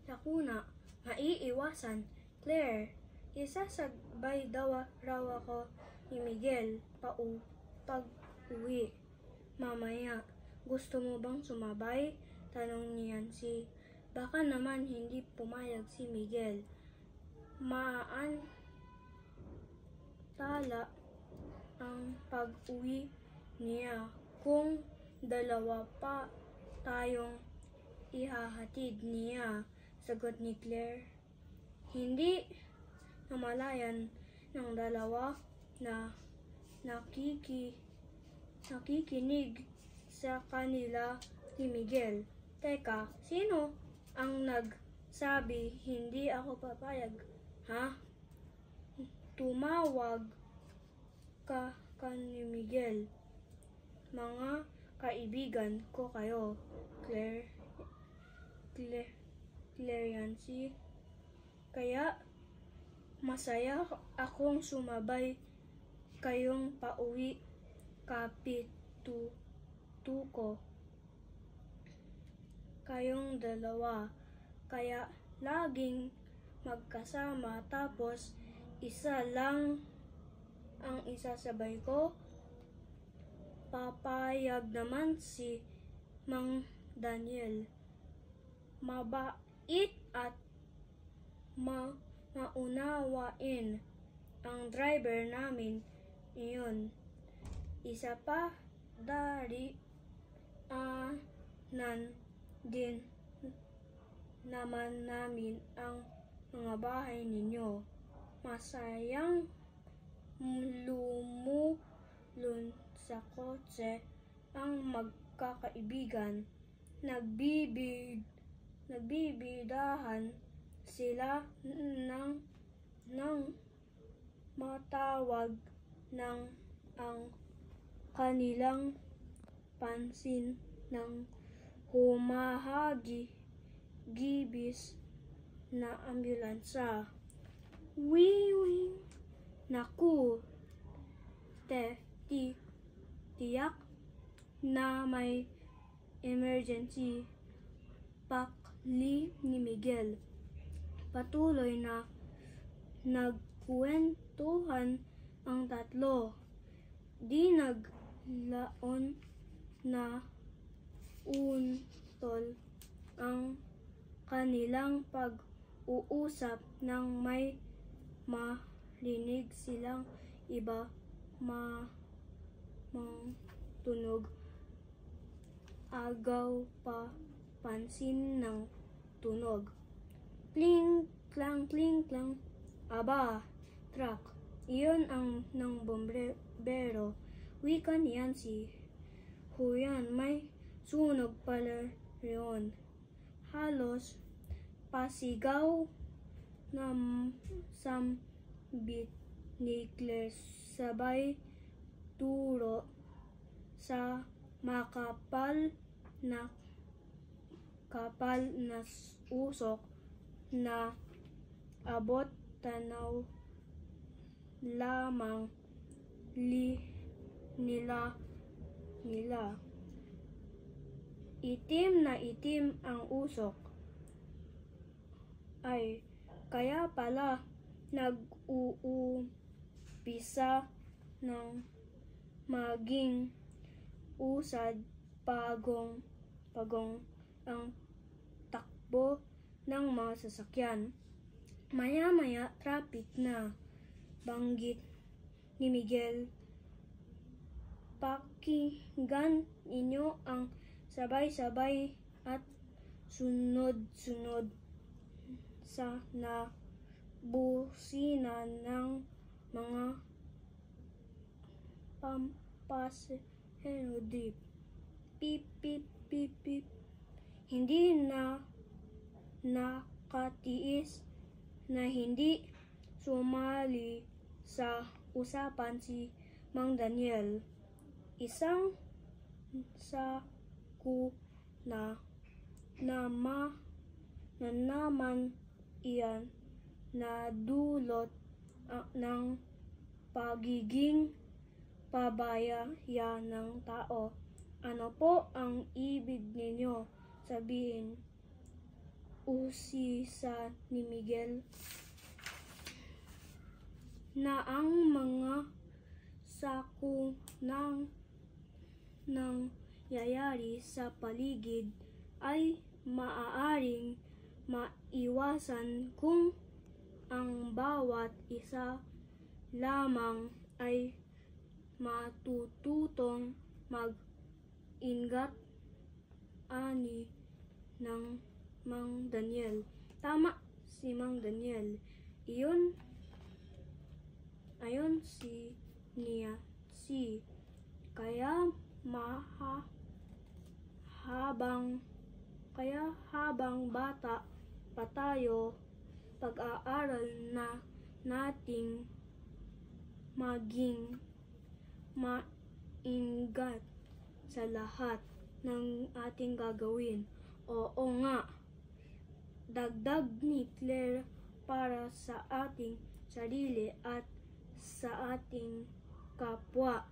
lakuna, maiiwasan. Claire, isasabay daw raw ako ni Miguel pag-uwi. Mamaya, gusto mo bang sumabay? Tanong ni Yancy. Baka naman hindi pumayag si Miguel. Tala ang pag-uwi niya kung dalawa pa tayong ihahatid niya. Sagot ni Claire. Hindi namalayan ng dalawa na nakikinig sa kanila ni Miguel. Teka, sino ang nagsabi hindi ako papayag? Ha? Tumawag ka ni Miguel. Mga kaibigan ko kayo, Claire Yancy. Kaya masaya akong sumabay kayong pauwi, Kapituko. Kayong dalawa. Kaya laging magkasama tapos isa lang ang isasabay ko. Papayag naman si Mang Daniel. Mabait at maunawain ang driver namin iyon. Isa pa, nan din naman namin ang mga bahay ninyo. Masayang lumulun sa kotse ang magkakaibigan. Nagbibidahan sila ng matawag ng ang kanilang pansin ng humahagibis na ambulansya. Wiwing! Naku! Tiyak na may emergency. Pakli ni Miguel. Patuloy na nagkwentuhan ang tatlo. Di naglaon na untol ang kanilang pag-uusap nang may marinig silang iba mang tunog. Agaw pa pansin ng tunog. Kling, klang, kling, klang. Aba, truck. Iyon ang ng bombero. Wika ni Yancy. Huyan, may sunog pala riyon. Halos pasigaw na sambit ni Claire sabay turo sa makapal na usok na abot tanaw lamang nila. Itim na itim ang usok. Ay, kaya pala nag-uumpisa ng maging usad pagong ang takbo ng mga sasakyan. Maya-maya traffic na. Banggit ni Miguel. Pakinggan ninyo ang sabay-sabay at sunod-sunod sa busina ng mga pampasahero jeep. Pip, pip, pip, pip. Hindi na nakatiis na hindi sumali sa usapan si Mang Daniel. Isang sakuna na naman iyan na dulot ng pagiging pabaya ng tao. Ano po ang ibig ninyo sabihin? usisa ni Miguel na ang mga sakunang nangyayari sa paligid ay maaaring maiwasan kung ang bawat isa lamang ay matututong mag-ingat, ani ng Mang Daniel. Tama si Mang Daniel. Ayon niya si kaya habang bata pa tayo, pag-aaral na nating maging maingat sa lahat ng ating gagawin. Oo nga, dagdag ni Claire, para sa ating sarili at sa ating kapwa.